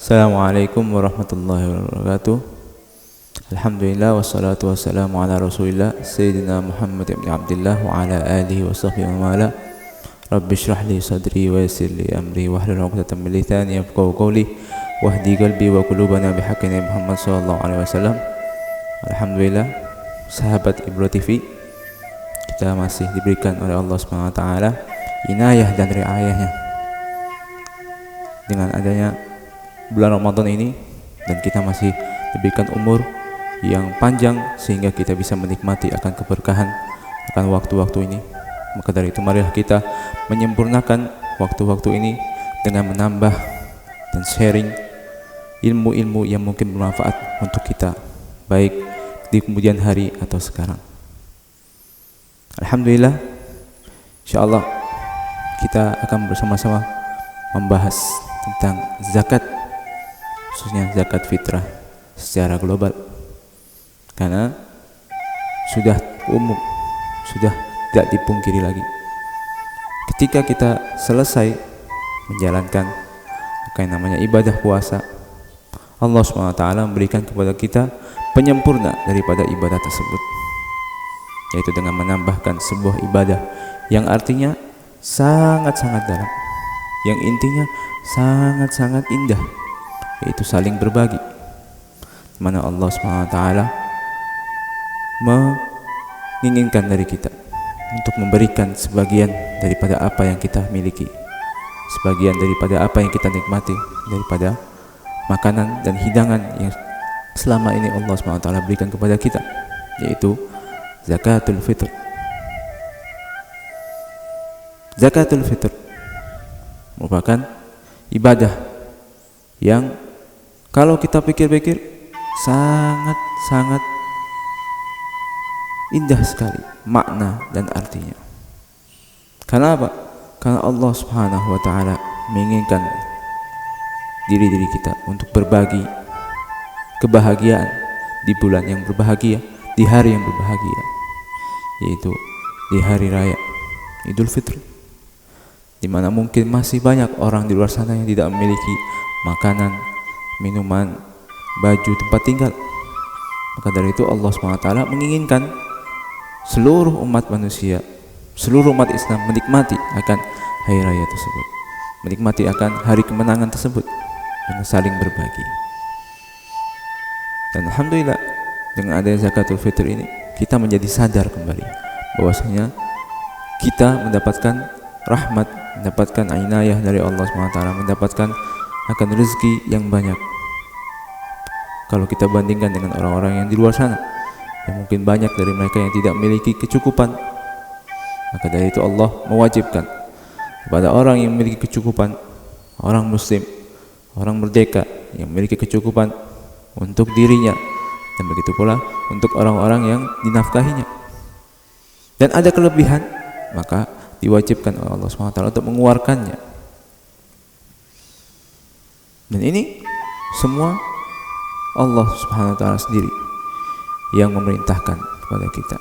Assalamualaikum warahmatullahi wabarakatuh. Alhamdulillah wassalatu wassalamu ala Rasulillah Sayyidina Muhammad ibn Abdullah wa ala alihi wa sahbihi wa mala. Rabbi shrah li sadri wa yassir li amri wahlul 'uqdatam min lisani yafqahu qawli wahdi qalbi wa qulubana bihaqqi Nabi Muhammad sallallahu alaihi wasallam. Alhamdulillah, sahabat Ibro TV, kita masih diberikan oleh Allah Subhanahu wa taala inayah dan riayahnya dengan adanya bulan Ramadan ini, dan kita masih diberikan umur yang panjang sehingga kita bisa menikmati akan keberkahan akan waktu-waktu ini. Maka dari itu marilah kita menyempurnakan waktu-waktu ini dengan menambah dan sharing ilmu-ilmu yang mungkin bermanfaat untuk kita, baik di kemudian hari atau sekarang. Alhamdulillah, insyaallah kita akan bersama-sama membahas tentang zakat, khususnya zakat fitrah secara global, karena sudah umum, sudah tidak dipungkiri lagi. Ketika kita selesai menjalankan apa yang namanya ibadah puasa, Allah SWT memberikan kepada kita penyempurna daripada ibadah tersebut, yaitu dengan menambahkan sebuah ibadah yang artinya sangat-sangat dalam, yang intinya sangat-sangat indah, yaitu saling berbagi, mana Allah SWT menginginkan dari kita untuk memberikan sebagian daripada apa yang kita miliki, sebagian daripada apa yang kita nikmati, daripada makanan dan hidangan yang selama ini Allah SWT berikan kepada kita, yaitu zakatul fitr. Zakatul fitr merupakan ibadah yang kalau kita pikir-pikir sangat-sangat indah sekali makna dan artinya. Karena apa? Karena Allah Subhanahu wa taala menginginkan diri-diri kita untuk berbagi kebahagiaan di bulan yang berbahagia, di hari yang berbahagia, yaitu di hari raya Idul Fitri, di mana mungkin masih banyak orang di luar sana yang tidak memiliki makanan, minuman, baju, tempat tinggal. Maka dari itu Allah SWT menginginkan seluruh umat manusia, seluruh umat Islam menikmati akan hari raya tersebut, menikmati akan hari kemenangan tersebut dengan saling berbagi. Dan alhamdulillah, dengan adanya zakatul fitr ini, kita menjadi sadar kembali bahwasanya kita mendapatkan rahmat, mendapatkan inayah dari Allah SWT, mendapatkan akan rezeki yang banyak. Kalau kita bandingkan dengan orang-orang yang di luar sana, yang mungkin banyak dari mereka yang tidak memiliki kecukupan, maka dari itu Allah mewajibkan kepada orang yang memiliki kecukupan, orang muslim, orang merdeka yang memiliki kecukupan untuk dirinya, dan begitu pula untuk orang-orang yang dinafkahinya, dan ada kelebihan, maka diwajibkan oleh Allah SWT untuk mengeluarkannya. Dan ini semua Allah Subhanahu wa taala sendiri yang memerintahkan kepada kita,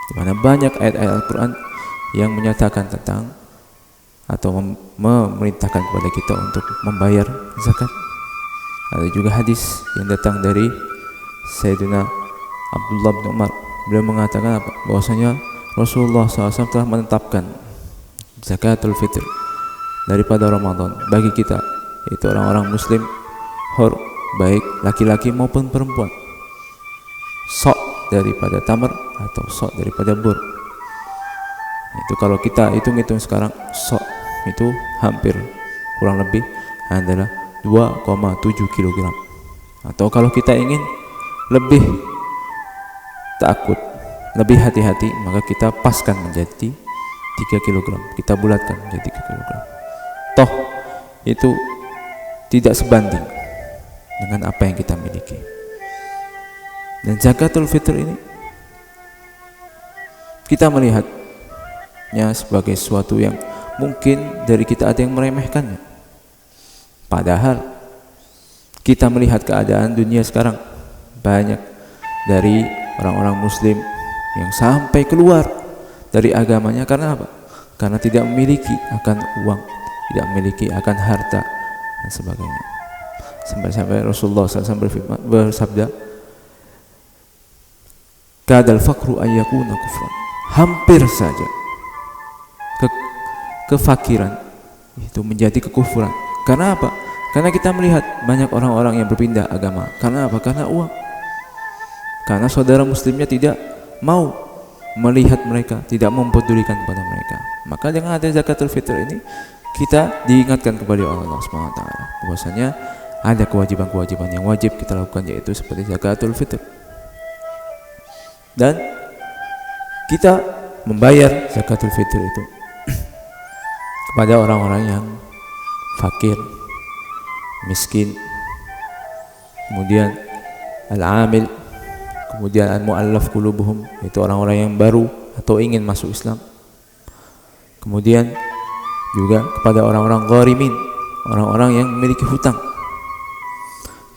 di mana banyak ayat-ayat Al-Qur'an yang menyatakan tentang atau memerintahkan kepada kita untuk membayar zakat. Ada juga hadis yang datang dari Sayyidina Abdullah bin Umar. Beliau mengatakan apa? Bahwasanya Rasulullah SAW telah menetapkan zakatul fitr daripada Ramadan bagi kita, yaitu orang-orang muslim hur, baik laki-laki maupun perempuan, sok daripada tamar atau sok daripada bur. Itu kalau kita hitung-hitung sekarang, sok itu hampir kurang lebih adalah 2,7 kg. Atau kalau kita ingin lebih takut, lebih hati-hati, maka kita paskan menjadi 3 kg, kita bulatkan menjadi 3 kg. Toh itu tidak sebanding dengan apa yang kita miliki. Dan zakatul fitr ini kita melihatnya sebagai sesuatu yang mungkin dari kita ada yang meremehkannya, padahal kita melihat keadaan dunia sekarang, banyak dari orang-orang muslim yang sampai keluar dari agamanya. Karena apa? Karena tidak memiliki akan uang, tidak memiliki akan harta dan sebagainya. Sampai-sampai Rasulullah SAW bersabda, kadal fakru ayyakuna kufran, hampir saja kefakiran itu menjadi kekufuran. Karena apa? Karena kita melihat banyak orang-orang yang berpindah agama. Karena apa? Karena uang. Karena saudara muslimnya tidak mau melihat mereka, tidak mempedulikan kepada mereka. Maka dengan ada zakatul fitr ini, kita diingatkan kepada Allah Subhanahu wa taala bahwasanya ada kewajiban-kewajiban yang wajib kita lakukan, yaitu seperti zakatul fitr. Dan kita membayar zakatul fitr itu kepada orang-orang yang fakir, miskin, kemudian al-amil, kemudian al-mu'allaf qulubuhum, itu orang-orang yang baru atau ingin masuk Islam. Kemudian juga kepada orang-orang gharimin, orang-orang yang memiliki hutang.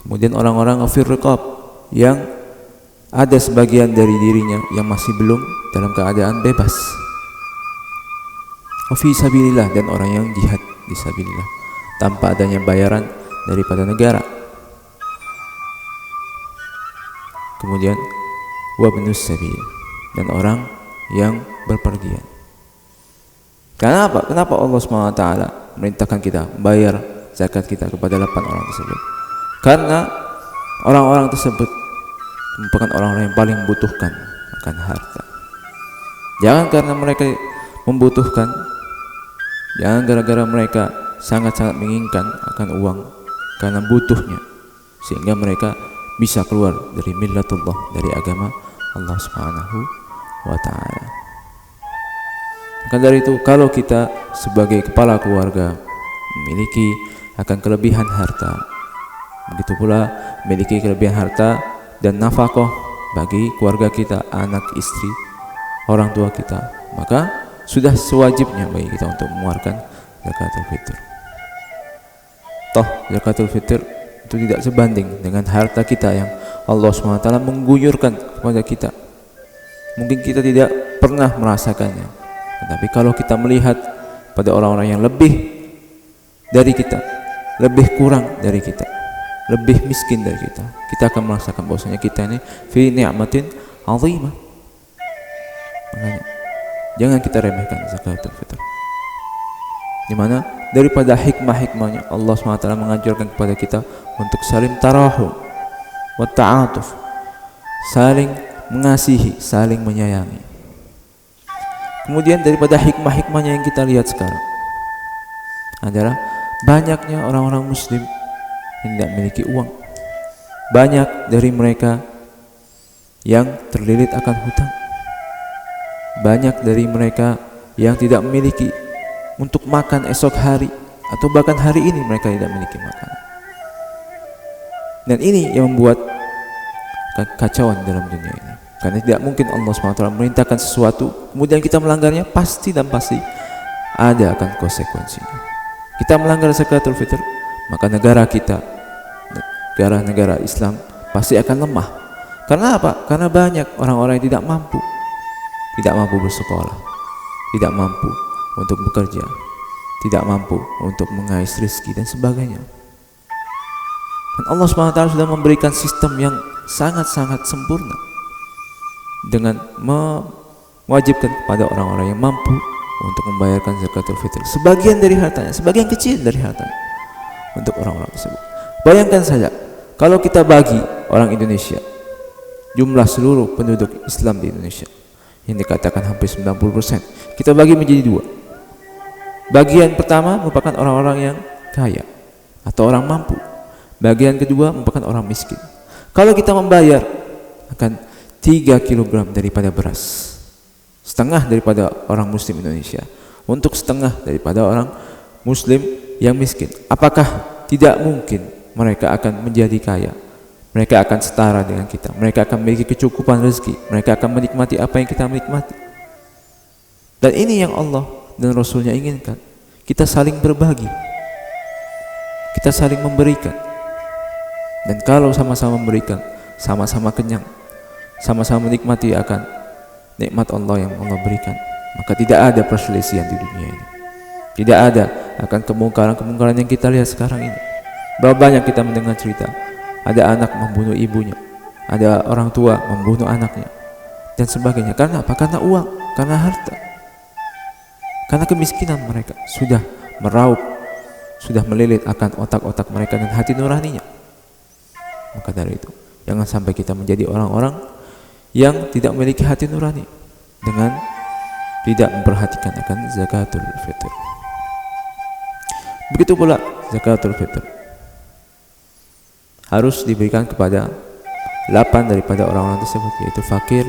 Kemudian orang-orang ghafir riqab, yang ada sebagian dari dirinya yang masih belum dalam keadaan bebas. Fi sabilillah, dan orang yang jihad di sabilillah tanpa adanya bayaran daripada negara. Kemudian wabnus sabil, dan orang yang berpergian. Karena apa? Kenapa Allah SWT merintahkan kita bayar zakat kita kepada 8 orang tersebut? Karena orang-orang tersebut merupakan orang-orang yang paling membutuhkan akan harta. Jangan karena mereka membutuhkan, jangan gara-gara mereka sangat-sangat menginginkan akan uang, karena butuhnya, sehingga mereka bisa keluar dari millatullah, dari agama Allah Subhanahu wa taala. Maka dari itu, kalau kita sebagai kepala keluarga memiliki akan kelebihan harta, begitu pula memiliki kelebihan harta dan nafkah bagi keluarga kita, anak, istri, orang tua kita, maka sudah sewajibnya bagi kita untuk mengeluarkan zakatul fitr. Toh zakatul fitr itu tidak sebanding dengan harta kita yang Allah SWT mengguyurkan kepada kita. Mungkin kita tidak pernah merasakannya, tetapi kalau kita melihat pada orang-orang yang lebih dari kita, lebih kurang dari kita, lebih miskin dari kita, kita akan merasakan bahwasanya kita ini fi ni'matin 'azimah. Makanya jangan kita remehkan zakatul fitr, dimana daripada hikmah-hikmahnya Allah SWT mengajarkan kepada kita untuk saling tarahum wa ta'atuf, saling mengasihi, saling menyayangi. Kemudian daripada hikmah-hikmahnya yang kita lihat sekarang adalah banyaknya orang-orang muslim yang tidak memiliki uang. Banyak dari mereka yang terlilit akan hutang. Banyak dari mereka yang tidak memiliki untuk makan esok hari, atau bahkan hari ini mereka tidak memiliki makanan. Dan ini yang membuat kekacauan dalam dunia ini, karena tidak mungkin Allah SWT merintahkan sesuatu kemudian kita melanggarnya, pasti dan pasti ada akan konsekuensinya. Kita melanggar zakatul fitr, maka negara kita, negara-negara Islam pasti akan lemah. Karena apa? Karena banyak orang-orang yang tidak mampu bersekolah, tidak mampu untuk bekerja, tidak mampu untuk mengais rezeki dan sebagainya. Dan Allah SWT sudah memberikan sistem yang sangat-sangat sempurna dengan mewajibkan kepada orang-orang yang mampu untuk membayarkan zakatul fitr, sebagian dari hartanya, sebagian kecil dari hartanya, untuk orang-orang tersebut. Bayangkan saja kalau kita bagi orang Indonesia, jumlah seluruh penduduk Islam di Indonesia yang dikatakan hampir 90%, kita bagi menjadi 2. Bagian pertama merupakan orang-orang yang kaya atau orang mampu. Bagian kedua merupakan orang miskin. Kalau kita membayar akan 3 kg daripada beras, setengah daripada orang muslim Indonesia, untuk setengah daripada orang muslim yang miskin, apakah tidak mungkin mereka akan menjadi kaya? Mereka akan setara dengan kita, mereka akan memiliki kecukupan rezeki, mereka akan menikmati apa yang kita menikmati. Dan ini yang Allah dan Rasulnya inginkan, kita saling berbagi, kita saling memberikan. Dan kalau sama-sama memberikan, sama-sama kenyang, sama-sama menikmati akan nikmat Allah yang Allah berikan, maka tidak ada perselisihan di dunia ini. Tidak ada akan kemungkaran-kemungkaran yang kita lihat sekarang ini. Berapa banyak kita mendengar cerita, ada anak membunuh ibunya, ada orang tua membunuh anaknya, dan sebagainya. Karena apa? Karena uang, karena harta, karena kemiskinan mereka sudah meraup, sudah melilit akan otak-otak mereka dan hati nuraninya. Maka dari itu, jangan sampai kita menjadi orang-orang yang tidak memiliki hati nurani dengan tidak memperhatikan akan zakatul fitr. Begitu pula zakatul fitr harus diberikan kepada 8 daripada orang-orang tersebut, yaitu fakir,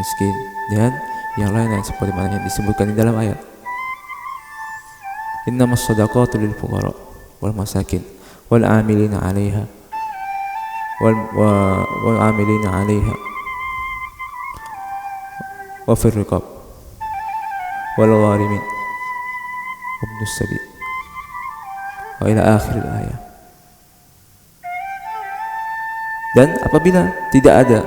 miskin, dan yang lain-lain seperti mana yang disebutkan di dalam ayat. Innamas shadaqatu lil fuqara wal masakin wal amilina 'alaiha wal amilina 'alaiha wa fir riqab wal gharimin wa ibnus sabil wa ila akhir ayat. Dan apabila tidak ada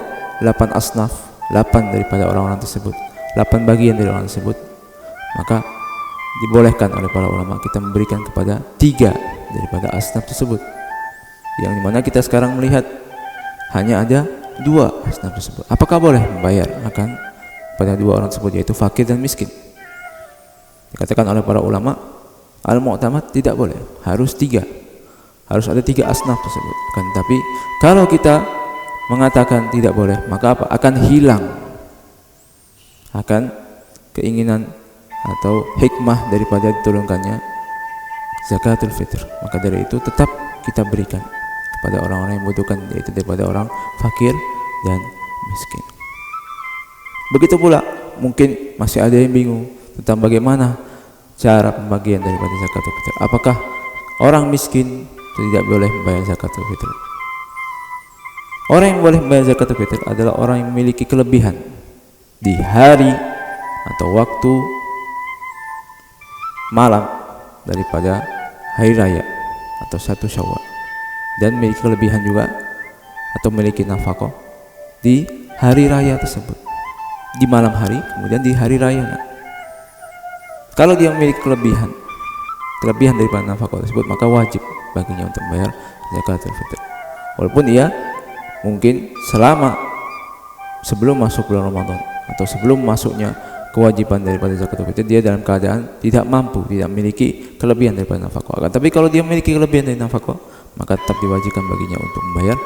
8 asnaf, 8 daripada orang-orang tersebut, 8 bagian dari orang tersebut, maka dibolehkan oleh para ulama kita memberikan kepada 3 daripada asnaf tersebut, yang dimana kita sekarang melihat hanya ada 2 asnaf tersebut. Apakah boleh membayar akan pada 2 orang tersebut, yaitu fakir dan miskin? Dikatakan oleh para ulama al-mu'tamad tidak boleh, harus 3, harus ada 3 asnaf tersebut. Tapi kalau kita mengatakan tidak boleh, maka apa? Akan hilang akan keinginan atau hikmah daripada diturunkannya zakatul fitr. Maka dari itu tetap kita berikan kepada orang-orang yang membutuhkan, yaitu daripada orang fakir dan miskin. Begitu pula mungkin masih ada yang bingung tentang bagaimana cara pembagian daripada zakatul fitr. Apakah orang miskin tidak boleh membayar zakatul fitr? Orang yang boleh membayar zakatul fitr adalah orang yang memiliki kelebihan di hari atau waktu malam daripada hari raya atau 1 Syawal, dan memiliki kelebihan juga atau memiliki nafkah di hari raya tersebut, di malam hari kemudian di hari rayanya. Kalau dia memiliki kelebihan daripada nafkah tersebut, maka wajib baginya untuk membayar zakatul fitr. Walaupun ia mungkin selama sebelum masuk bulan Ramadan atau sebelum masuknya kewajiban daripada zakatul fitr, dia dalam keadaan tidak mampu, tidak memiliki kelebihan daripada nafkah. Tapi kalau dia memiliki kelebihan dari nafkah, maka tetap diwajibkan baginya untuk membayar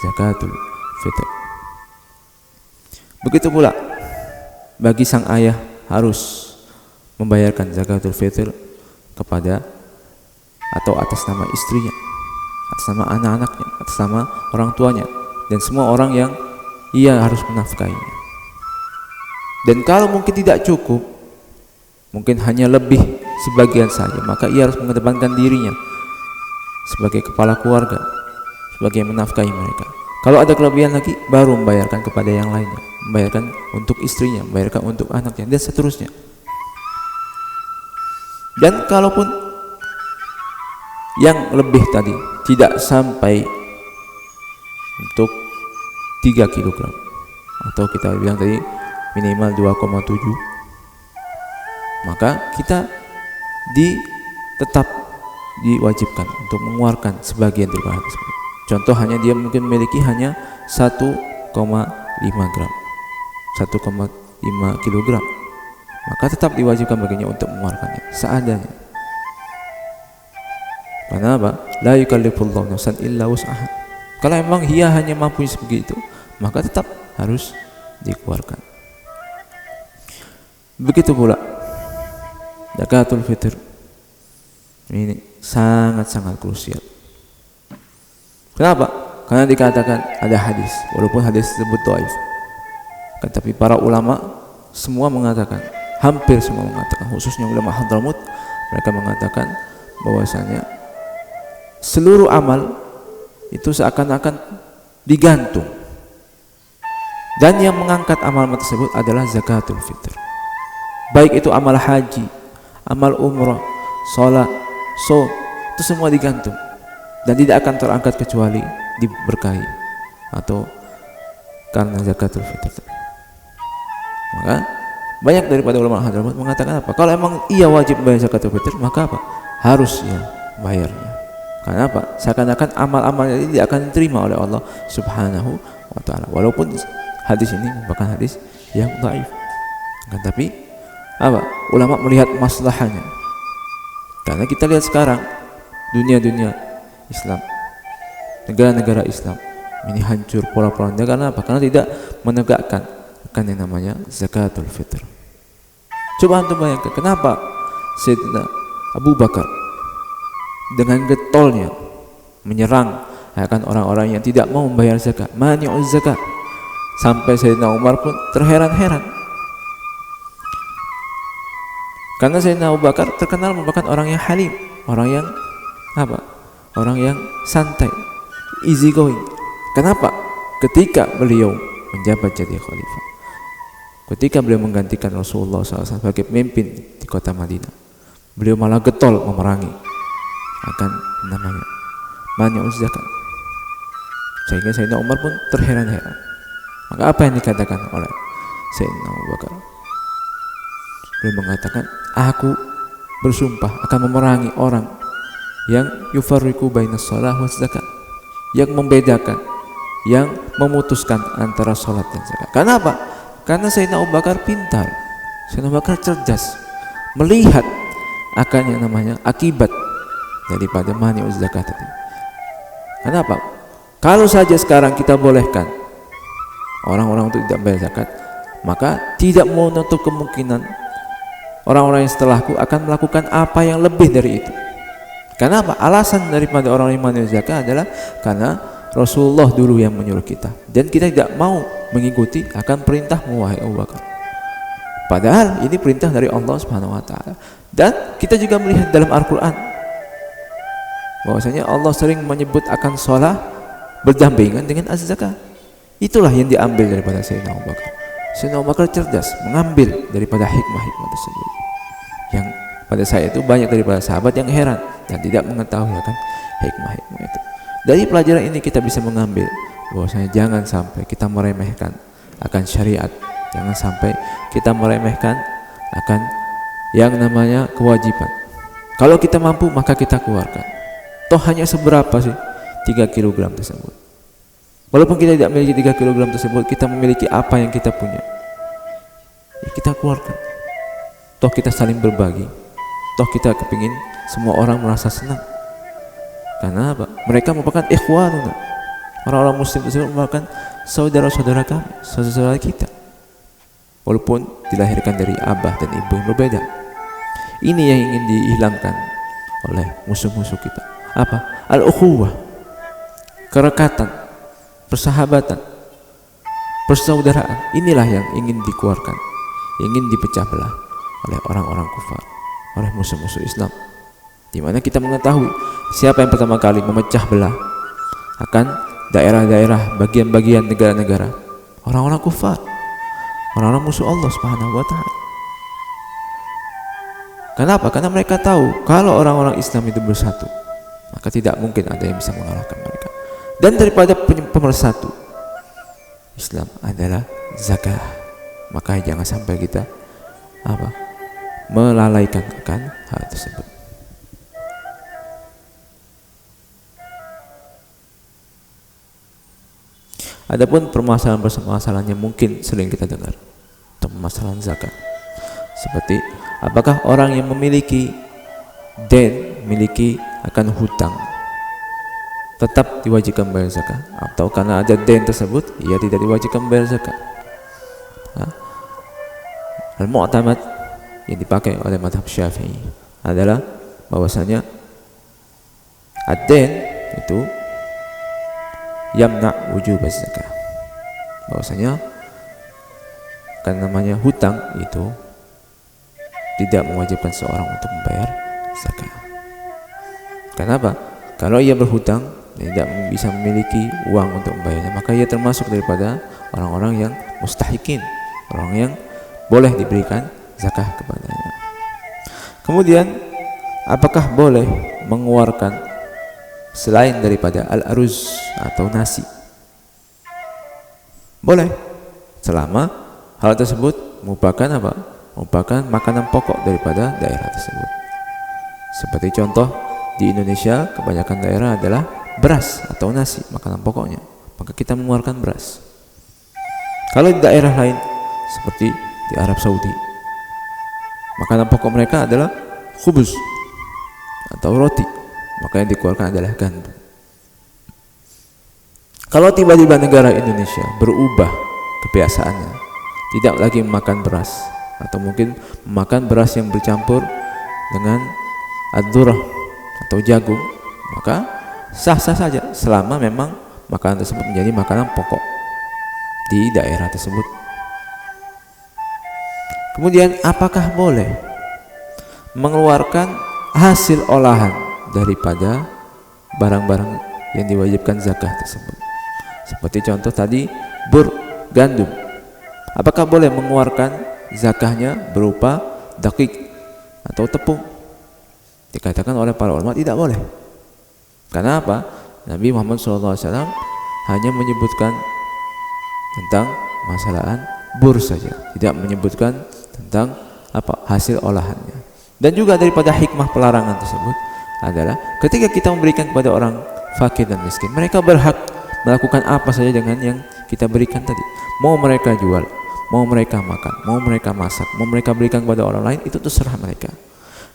zakatul fitr. Begitu pula bagi sang ayah harus membayarkan zakatul fitr kepada atau atas nama istrinya, atas nama anak-anaknya, atas nama orang tuanya, dan semua orang yang ia harus menafkahinya. Dan kalau mungkin tidak cukup, mungkin hanya lebih sebagian saja, maka ia harus mengedepankan dirinya sebagai kepala keluarga, sebagai menafkahi mereka. Kalau ada kelebihan lagi, baru membayarkan kepada yang lainnya, membayarkan untuk istrinya, membayarkan untuk anaknya, dan seterusnya. Dan kalaupun yang lebih tadi tidak sampai untuk 3 kg, atau kita bilang tadi minimal 2,7, maka kita tetap diwajibkan untuk mengeluarkan sebagian dari bahan tersebut. Contoh, hanya dia mungkin memiliki hanya 1,5 gram, 1,5 kg, maka tetap diwajibkan baginya untuk mengeluarkannya seadanya. Karena apa? La yukallifullahu nafsan illa wus'aha. Kalau memang ia hanya mampu sebegitu, maka tetap harus dikeluarkan. Begitu pula zakatul fitr ini sangat-sangat krusial. Kenapa? Karena dikatakan ada hadis, walaupun hadis tersebut dhaif, tetapi para ulama semua mengatakan, hampir semua mengatakan, khususnya ulama Hadramut, mereka mengatakan bahwasanya seluruh amal itu seakan-akan digantung, dan yang mengangkat amal tersebut adalah zakatul fitr. Baik itu amal haji, amal umrah, sholat, itu semua digantung dan tidak akan terangkat kecuali diberkahi atau karena zakatul fitr. Maka banyak daripada ulama Hadramut mengatakan apa? Kalau emang ia wajib bayar zakatul fitr, maka apa? Harus ya bayarnya. Karena apa? Seakan-akan amal-amalnya ini tidak akan diterima oleh Allah Subhanahu wa taala. Walaupun hadis ini merupakan hadis yang dhaif. Kan tapi apa? Ulama melihat maslahahnya. Karena kita lihat sekarang dunia-dunia Islam, negara-negara Islam ini hancur pola-polanya karena apa? Karena tidak menegakkan akan yang namanya zakatul fitr. Coba antum bayangkan kenapa Sayyidina Abu Bakar dengan getolnya menyerang akan orang-orang yang tidak mau membayar zakat, mani'uz zakat, sampai Sayyidina Umar pun terheran-heran. Karena Sayyidina Abu Bakar terkenal merupakan orang yang halim, orang yang apa? Orang yang santai, easy going. Kenapa? Ketika beliau menjabat jadi khalifah, ketika beliau menggantikan Rasulullah SAW sebagai pemimpin di kota Madinah, beliau malah getol memerangi akan namanya mani'uz zakat, sehingga Sayyidina Umar pun terheran-heran. Maka apa yang dikatakan oleh Sayyidina Abu Bakar? Beliau mengatakan, aku bersumpah akan memerangi orang yang yufarriqu bainas shalah waz zakat, yang membedakan, yang memutuskan antara salat dan zakat. Karena apa? Karena Sayyidina Abu Bakar pintar, Sayyidina Abu Bakar cerdas, melihat akan yang namanya akibat daripada mani'uz zakat tadi. Kenapa? Kalau saja sekarang kita bolehkan orang-orang untuk tidak bayar zakat, maka tidak menutup kemungkinan orang-orang yang setelahku akan melakukan apa yang lebih dari itu. Karena apa? Alasan daripada orang yang mani'uz zakat adalah karena Rasulullah dulu yang menyuruh kita, dan kita tidak mau mengikuti akan perintah wahai Abu Bakar. Padahal ini perintah dari Allah Subhanahu wa taala. Dan kita juga melihat dalam Al-Qur'an bahwasanya Allah sering menyebut akan shalah berdampingan dengan az-zakat. Itulah yang diambil daripada Sayyidina Abu Bakar. Sayyidina Abu Bakar cerdas mengambil daripada hikmah-hikmah tersebut. Yang pada saat itu banyak daripada sahabat yang heran dan tidak mengetahui akan hikmah-hikmah itu. Dari pelajaran ini kita bisa mengambil bahwasanya jangan sampai kita meremehkan akan syariat, jangan sampai kita meremehkan akan yang namanya kewajiban. Kalau kita mampu maka kita keluarkan. Toh hanya seberapa sih 3 kg tersebut. Walaupun kita tidak memiliki 3 kg tersebut, kita memiliki apa yang kita punya, ya kita keluarkan. Toh kita saling berbagi. Toh kita kepingin semua orang merasa senang. Karena apa? Mereka merupakan ikhwanuna. Orang-orang muslim tersebut merupakan saudara-saudara kami, saudara-saudara kita. Walaupun dilahirkan dari abah dan ibu yang berbeda. Ini yang ingin dihilangkan oleh musuh-musuh kita. Apa? Al-ukhuwah, kerekatan, persahabatan, persaudaraan. Inilah yang ingin dikeluarkan, ingin dipecah belah oleh orang-orang kufar, oleh musuh-musuh Islam. Di mana kita mengetahui siapa yang pertama kali memecah belah akan daerah-daerah, bagian-bagian negara-negara, orang-orang kufar, orang-orang musuh Allah Subhanahu wa taala. Kenapa? Karena mereka tahu kalau orang-orang Islam itu bersatu, maka tidak mungkin ada yang bisa mengalahkan mereka. Dan daripada pemersatu Islam adalah zakat. Maka jangan sampai kita apa? Melalaikan akan hal tersebut. Adapun permasalahan-permasalahan yang mungkin sering kita dengar tentang permasalahan zakat, seperti apakah orang yang memiliki akan hutang tetap diwajibkan bayar zakat, atau karena ada den tersebut ia tidak diwajibkan bayar zakat. Al-mu'tamad yang dipakai oleh mazhab Syafi'i adalah bahwasanya ad-den itu yamna wujub zakat, bahwasanya kan namanya hutang itu tidak mewajibkan seorang untuk membayar zakat. Kenapa? Kalau ia berhutang dan tidak bisa memiliki uang untuk membayarnya, maka ia termasuk daripada orang-orang yang mustahikin, orang yang boleh diberikan zakat kepadanya. Kemudian apakah boleh mengeluarkan selain daripada al-aruz atau nasi? Boleh, selama hal tersebut merupakan apa? Merupakan makanan pokok daripada daerah tersebut. Seperti contoh di Indonesia kebanyakan daerah adalah beras atau nasi, makanan pokoknya, maka kita mengeluarkan beras. Kalau di daerah lain seperti di Arab Saudi, makanan pokok mereka adalah khubuz atau roti, maka yang dikeluarkan adalah gandum. Kalau tiba-tiba negara Indonesia berubah kebiasaannya, tidak lagi memakan beras, atau mungkin memakan beras yang bercampur dengan ad-dzurrah atau jagung, maka sah-sah saja selama memang makanan tersebut menjadi makanan pokok di daerah tersebut. Kemudian apakah boleh mengeluarkan hasil olahan daripada barang-barang yang diwajibkan zakah tersebut? Seperti contoh tadi gandum. Apakah boleh mengeluarkan zakahnya berupa dakik atau tepung? Dikatakan oleh para ulama tidak boleh. Karena apa? Nabi Muhammad SAW hanya menyebutkan tentang masalahan bur saja, tidak menyebutkan tentang hasil olahannya. Dan juga daripada hikmah pelarangan tersebut adalah ketika kita memberikan kepada orang fakir dan miskin, mereka berhak melakukan apa saja dengan yang kita berikan tadi. Mau mereka jual, mau mereka makan, mau mereka masak, mau mereka berikan kepada orang lain, itu terserah mereka.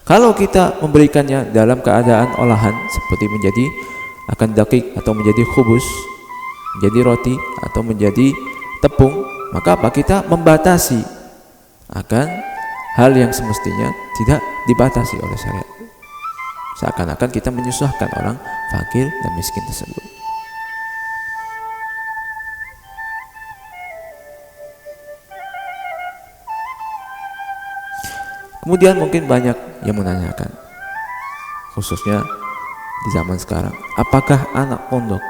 Kalau kita memberikannya dalam keadaan olahan seperti menjadi akan dakik atau menjadi khubus, menjadi roti atau menjadi tepung, maka apa? Kita membatasi akan hal yang semestinya tidak dibatasi oleh syariat. Seakan-akan kita menyusahkan orang fakir dan miskin tersebut. Kemudian mungkin banyak yang menanyakan, khususnya di zaman sekarang, apakah anak pondok,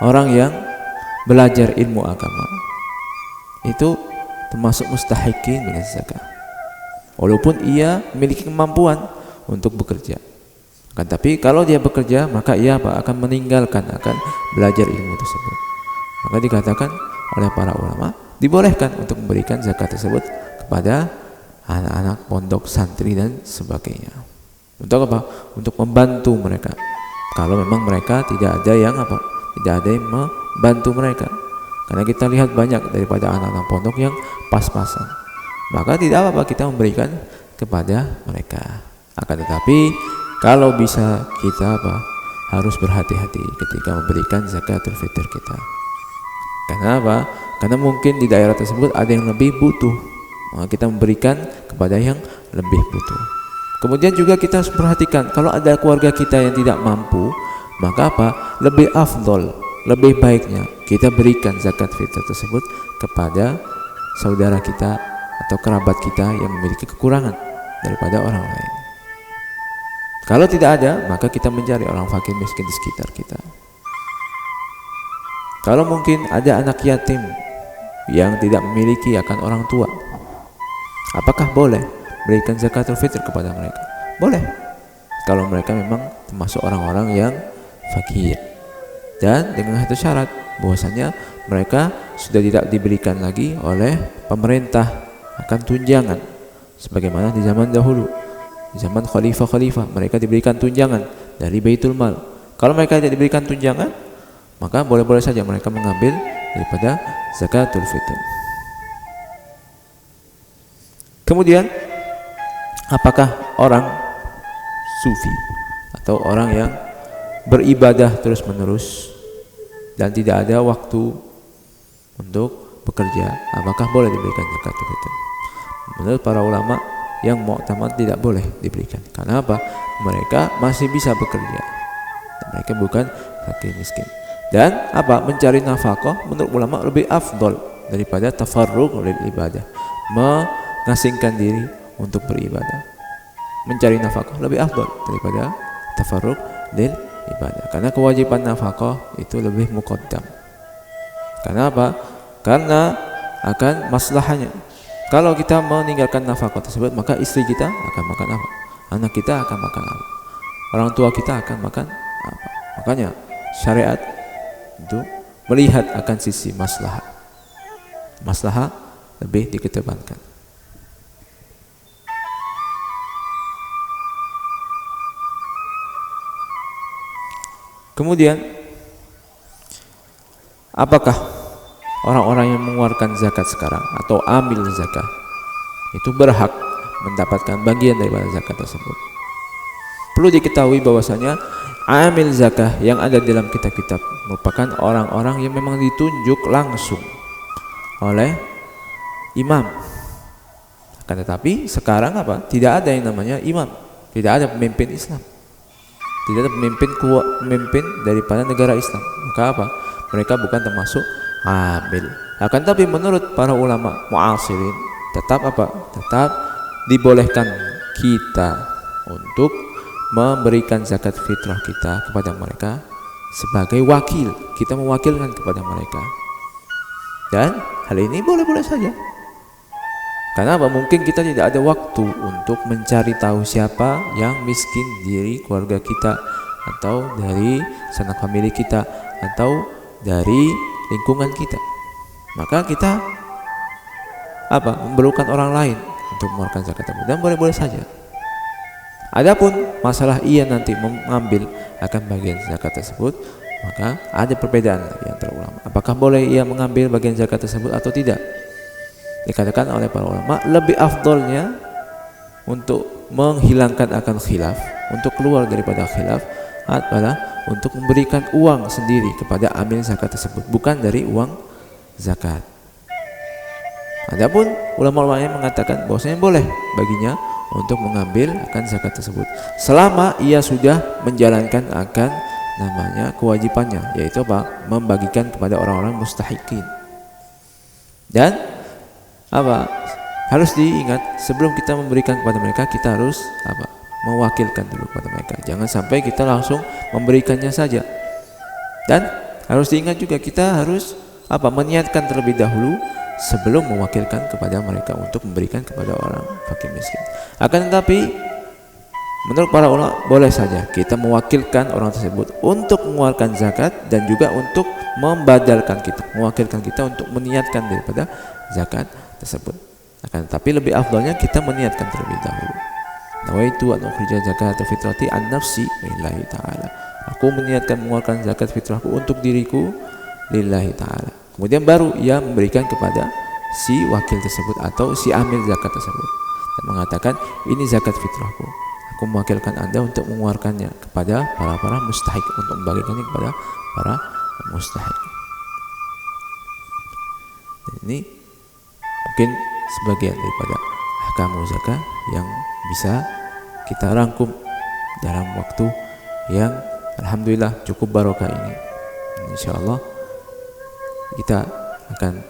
orang yang belajar ilmu agama, itu termasuk mustahikin dengan zakat, walaupun ia memiliki kemampuan untuk bekerja. Tapi kalau dia bekerja, maka ia akan meninggalkan akan belajar ilmu tersebut. Maka dikatakan oleh para ulama dibolehkan untuk memberikan zakat tersebut kepada anak-anak pondok, santri dan sebagainya. Untuk apa? Untuk membantu mereka. Kalau memang mereka tidak ada yang membantu mereka. Karena kita lihat banyak daripada anak-anak pondok yang pas-pasan. Maka tidak apa-apa kita memberikan kepada mereka. Akan tetapi kalau bisa kita harus berhati-hati ketika memberikan zakatul fitr kita. Karena apa? Karena mungkin di daerah tersebut ada yang lebih butuh, maka kita memberikan kepada yang lebih butuh. Kemudian juga kita harus perhatikan kalau ada keluarga kita yang tidak mampu, maka lebih afdol, lebih baiknya kita berikan zakat fitr tersebut kepada saudara kita atau kerabat kita yang memiliki kekurangan daripada orang lain. Kalau tidak ada, maka kita mencari orang fakir miskin di sekitar kita. Kalau mungkin ada anak yatim yang tidak memiliki akan orang tua, apakah boleh berikan zakatul fitr kepada mereka? Boleh, kalau mereka memang termasuk orang-orang yang fakir, dan dengan satu syarat bahwasanya mereka sudah tidak diberikan lagi oleh pemerintah akan tunjangan sebagaimana di zaman dahulu, di zaman khalifah-khalifah mereka diberikan tunjangan dari Baitul Mal. Kalau mereka tidak diberikan tunjangan, maka boleh-boleh saja mereka mengambil daripada zakatul fitr. Kemudian apakah orang sufi atau orang yang beribadah terus-menerus dan tidak ada waktu untuk bekerja, apakah boleh diberikan zakatul fitr? Menurut para ulama yang mu'tamad tidak boleh diberikan. Karena apa? Mereka masih bisa bekerja. Mereka bukan fakir miskin. Dan mencari nafkah menurut ulama lebih afdol daripada tafarruq lil ibadah, mengasingkan diri untuk beribadah. Mencari nafkah lebih afdol daripada tafarruq lil ibadah, karena kewajiban nafkah itu lebih muqaddam. Karena apa? Karena akan maslahnya. Kalau kita meninggalkan nafkah tersebut, maka istri kita akan makan apa? Anak kita akan makan apa? Orang tua kita akan makan apa? Makanya syariat itu melihat akan sisi maslahah. Maslahah lebih dikedepankan. Kemudian apakah orang-orang yang mengeluarkan zakat sekarang atau amil zakat itu berhak mendapatkan bagian daripada zakat tersebut? Perlu diketahui bahwasanya amil zakat yang ada dalam kitab-kitab merupakan orang-orang yang memang ditunjuk langsung oleh imam. Akan tetapi sekarang apa? Tidak ada yang namanya imam, tidak ada pemimpin Islam, tidak ada pemimpin daripada negara Islam. Maka apa? Mereka bukan termasuk amil. Akan tapi menurut para ulama mu'asirin tetap apa? Tetap dibolehkan kita untuk memberikan zakat fitrah kita kepada mereka sebagai wakil. Kita mewakilkan kepada mereka, dan hal ini boleh-boleh saja. Karena apa? Mungkin kita tidak ada waktu untuk mencari tahu siapa yang miskin dari keluarga kita, atau dari sanak famili kita, atau dari lingkungan kita. Maka kita apa? Memerlukan orang lain untuk mengeluarkan zakat tersebut, dan boleh-boleh saja. Adapun masalah ia nanti mengambil akan bagian zakat tersebut, maka ada perbedaan lagi antara ulama. Apakah boleh ia mengambil bagian zakat tersebut atau tidak? Dikatakan oleh para ulama lebih afdolnya untuk menghilangkan akan khilaf, untuk keluar daripada khilaf adalah untuk memberikan uang sendiri kepada amil zakat tersebut, bukan dari uang zakat. Adapun ulama-ulama yang mengatakan bahwasanya boleh baginya untuk mengambil akan zakat tersebut selama ia sudah menjalankan akan namanya kewajibannya, yaitu apa? Membagikan kepada orang-orang mustahiqin. Dan apa? Harus diingat, sebelum kita memberikan kepada mereka, kita harus apa? Mewakilkan dulu kepada mereka. Jangan sampai kita langsung memberikannya saja. Dan harus diingat juga, kita harus apa? Meniatkan terlebih dahulu sebelum mewakilkan kepada mereka untuk memberikan kepada orang fakir miskin. Akan tetapi menurut para ulama boleh saja kita mewakilkan orang tersebut untuk mengeluarkan zakat, dan juga untuk membadalkan kita, mewakilkan kita untuk meniatkan daripada zakat tersebut. Akan tetapi lebih afdalnya kita meniatkan terlebih dahulu. Nawaitu an ukhrija zakat fitrati an nafsi lillahi ta'ala. Aku meniatkan mengeluarkan zakat fitrahku untuk diriku lillahi ta'ala. Kemudian baru ia memberikan kepada si wakil tersebut atau si amil zakat tersebut, dan mengatakan, ini zakat fitrahku, aku mewakilkan Anda untuk mengeluarkannya kepada para mustahik, untuk membagikannya kepada para mustahik. Dan ini mungkin sebagian daripada ahkam zakat yang bisa kita rangkum dalam waktu yang alhamdulillah cukup barokah ini. Insyaallah kita akan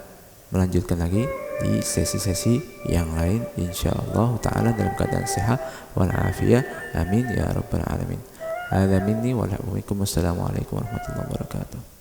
melanjutkan lagi di sesi-sesi yang lain insyaallah taala dalam keadaan sehat wal afiyah. Amin ya rabbal alamin. Hadza minni wa lakum. Assalamualaikum warahmatullahi wabarakatuh.